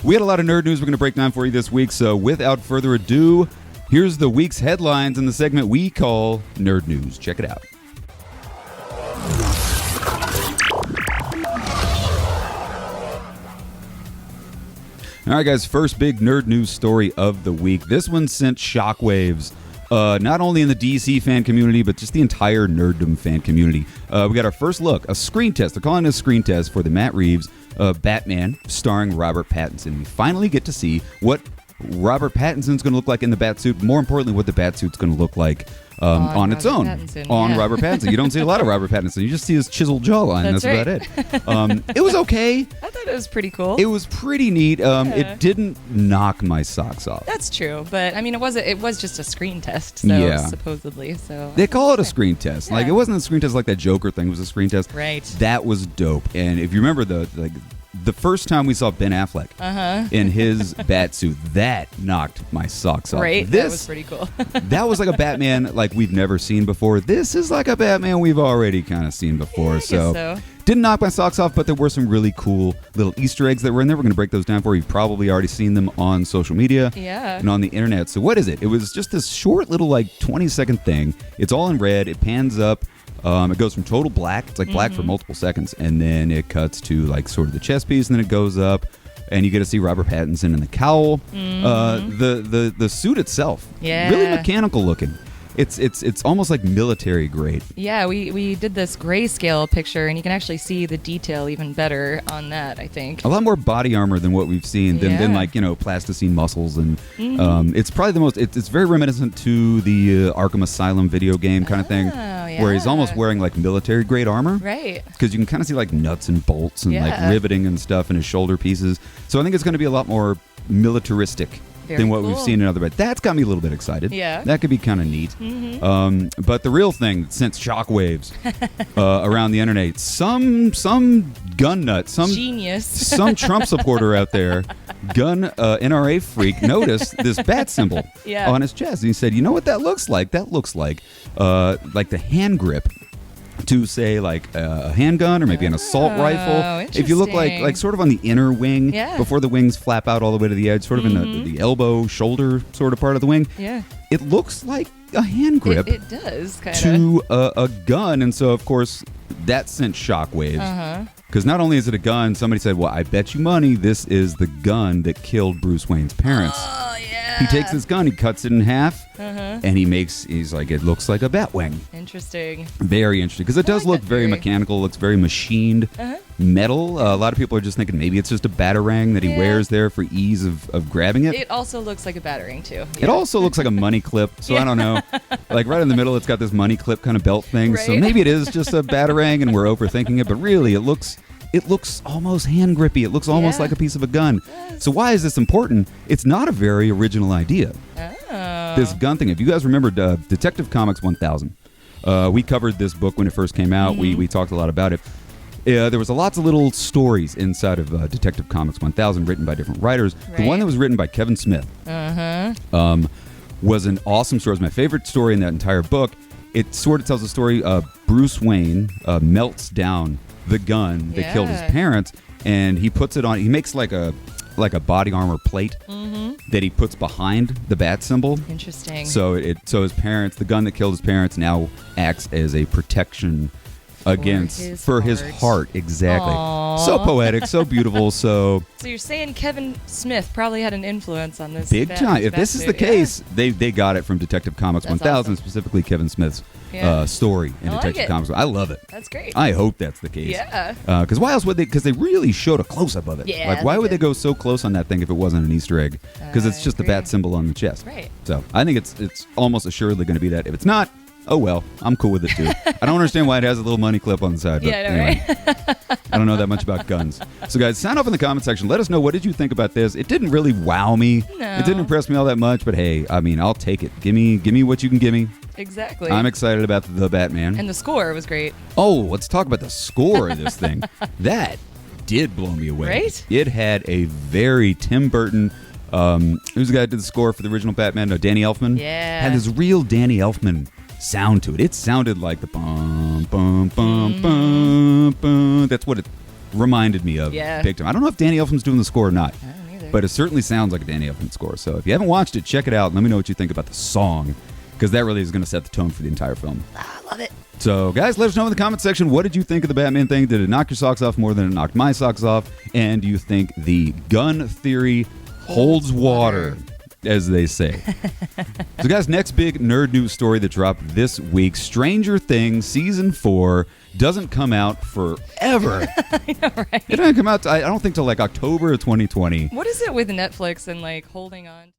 We had a lot of nerd news we're going to break down for you this week, so without further ado, here's the week's headlines in the segment we call Nerd News. Check it out. All right, guys, first big nerd news story of the week. This one sent shockwaves, not only in the DC fan community, but just the entire nerddom fan community. We got our first look, a screen test. They're calling it a screen test for the Matt Reeves Batman starring Robert Pattinson. We finally get to see what Robert Pattinson's going to look like in the Batsuit. More importantly, what the Batsuit's going to look like on its own. Robert Pattinson. You don't see a lot of Robert Pattinson. You just see his chiseled jawline. That's right. About it. It was okay. I thought it was pretty cool. It was pretty neat. It didn't knock my socks off. That's true. But, I mean, it was just a screen test, so supposedly. So they call it a screen test. Yeah. Like, it wasn't a screen test like that Joker thing was a screen test. Right. That was dope. And if you remember the first time we saw Ben Affleck in his Batsuit, that knocked my socks off. Right, that was pretty cool. That was like a Batman like we've never seen before. This is like a Batman we've already kind of seen before. Yeah, so didn't knock my socks off, but there were some really cool little Easter eggs that were in there. We're going to break those down for you. You've probably already seen them on social media and on the internet. So what is it? It was just this short little 20-second thing. It's all in red. It pans up. It goes from total black. It's like black for multiple seconds, and then it cuts to sort of the chest piece, and then it goes up, and you get to see Robert Pattinson in the cowl. The suit itself, really mechanical looking. It's almost like military grade. Yeah, we did this grayscale picture, and you can actually see the detail even better on that, I think. A lot more body armor than what we've seen, than plasticine muscles. And it's probably the most, it's very reminiscent to the Arkham Asylum video game kind of thing, where he's almost wearing military grade armor. Right. Because you can kind of see nuts and bolts and riveting and stuff in his shoulder pieces. So I think it's going to be a lot more militaristic than what we've seen in other. But that's got me a little bit excited. Yeah. That could be kind of neat. But the real thing that sent shockwaves around the internet, some gun nut, some genius, some Trump supporter out there, NRA freak, noticed this bat symbol on his chest. And he said, you know what that looks like? That looks like the hand grip to say a handgun or maybe an assault rifle. If you look like sort of on the inner wing before the wings flap out all the way to the edge, sort of in the elbow, shoulder sort of part of the wing. Yeah. It looks like a hand grip. It does, kind of. To a gun. And so, of course, that sent shockwaves. Because not only is it a gun, somebody said, well, I bet you money this is the gun that killed Bruce Wayne's parents. Oh, yeah. He takes this gun, he cuts it in half, and he's like, it looks like a bat wing. Interesting. Very interesting. Because it does look very mechanical, looks very machined metal. A lot of people are just thinking maybe it's just a batarang that he wears there for ease of grabbing it. It also looks like a batarang, too. Yeah. It also looks like a money clip, so I don't know. Right in the middle, it's got this money clip kind of belt thing. Right. So maybe it is just a batarang and we're overthinking it, but really it looks almost hand grippy. It looks almost like a piece of a gun. Yes. So why is this important? It's not a very original idea. Oh. This gun thing. If you guys remember Detective Comics 1000, we covered this book when it first came out. We talked a lot about it. There was lots of little stories inside of Detective Comics 1000 written by different writers. Right. The one that was written by Kevin Smith was an awesome story. It was my favorite story in that entire book. It sort of tells the story of Bruce Wayne melts down the gun that killed his parents, and he puts it on. He makes like a body armor plate that he puts behind the bat symbol. Interesting. So his parents, the gun that killed his parents, now acts as a protection for his heart. Exactly. Aww. So poetic, so beautiful. So you're saying Kevin Smith probably had an influence on this big time. If this is the case, they got it from Detective Comics 1000, awesome. specifically Kevin Smith's story in Detective Comics. I love it. That's great. I hope that's the case. Yeah. Because why else would they? Because they really showed a close up of it. Yeah. Why would they go so close on that thing if it wasn't an Easter egg? Because it's just the bat symbol on the chest. Right. So I think it's almost assuredly going to be that. If it's not, oh well, I'm cool with it too. I don't understand why it has a little money clip on the side. But anyway, I don't know that much about guns. So guys, sound off in the comment section. Let us know, what did you think about this? It didn't really wow me. No. It didn't impress me all that much. But hey, I mean, I'll take it. Give me what you can give me. Exactly. I'm excited about the Batman. And the score was great. Oh, let's talk about the score of this thing. That did blow me away. Right? It had a very Tim Burton. Who's the guy that did the score for the original Batman? No, Danny Elfman. Yeah. Had this real Danny Elfman sound to it. It sounded like the bum bum bum bum bum. That's what it reminded me of. Yeah. Big time. I don't know if Danny Elfman's doing the score or not. I don't either. but it certainly sounds like a Danny Elfman score. So if you haven't watched it, check it out and let me know what you think about the song, because that really is going to set the tone for the entire film. I love it. So, guys, let us know in the comment section, what did you think of the Batman thing? Did it knock your socks off more than it knocked my socks off? And do you think the gun theory holds water, as they say? So, guys, next big nerd news story that dropped this week, Stranger Things Season 4 doesn't come out forever. I know, right? It doesn't come out, I don't think, till like October of 2020. What is it with Netflix and like holding on?